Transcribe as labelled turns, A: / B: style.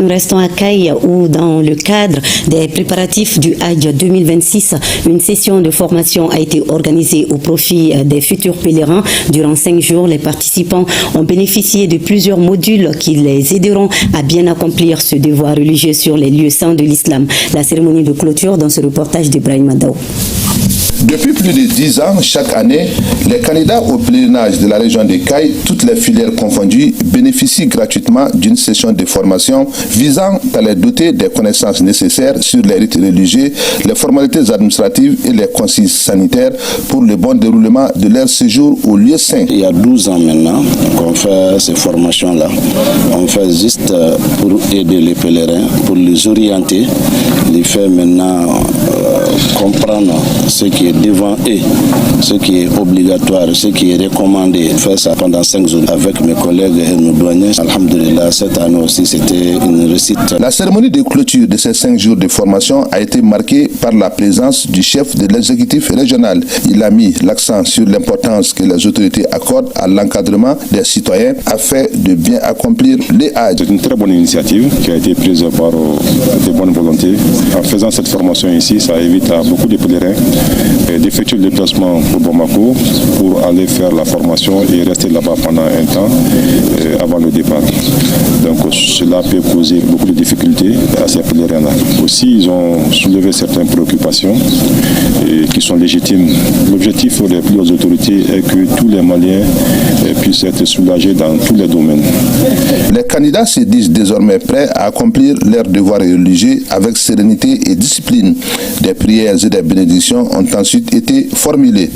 A: Nous restons à Kayes où, dans le cadre des préparatifs du Hajj 2026, une session de formation a été organisée au profit des futurs pèlerins. Durant 5 jours, les participants ont bénéficié de plusieurs modules qui les aideront à bien accomplir ce devoir religieux sur les lieux saints de l'islam. La cérémonie de clôture dans ce reportage d'Ibrahim Adao.
B: Depuis plus de 10 ans, chaque année, les candidats au pèlerinage de la région de Kayes, toutes les filières confondues, bénéficient gratuitement d'une session de formation visant à les doter des connaissances nécessaires sur les rites religieux, les formalités administratives et les consignes sanitaires pour le bon déroulement de leur séjour au lieu saint.
C: Il y a 12 ans maintenant qu'on fait ces formations-là. On fait juste pour aider les pèlerins, pour les orienter, les faire maintenant comprendre ce qui est devant eux, ce qui est obligatoire, ce qui est recommandé. Faire ça pendant 5 jours avec mes collègues et nos douaniers. Alhamdulillah, cette année aussi, c'était une réussite.
B: La cérémonie de clôture de ces 5 jours de formation a été marquée par la présence du chef de l'exécutif régional. Il a mis l'accent sur l'importance que les autorités accordent à l'encadrement des citoyens afin de bien accomplir les Hajj.
D: C'est une très bonne initiative qui a été prise par de bonnes volontés. En faisant cette formation ici, ça évite à beaucoup de pèlerins d'effectuer le déplacement pour Bamako pour aller faire la formation et rester là-bas pendant un temps avant le départ. Donc cela peut causer beaucoup de difficultés à ces pèlerins-là. Aussi, ils ont soulevé certaines préoccupations qui sont légitimes. L'objectif pour les plus hautes autorités est que tous les Maliens puissent être soulagés dans tous les domaines.
B: Les candidats se disent désormais prêts à accomplir leurs devoirs religieux avec sérénité et discipline. Des prières et des bénédictions ont ensuite été formulées.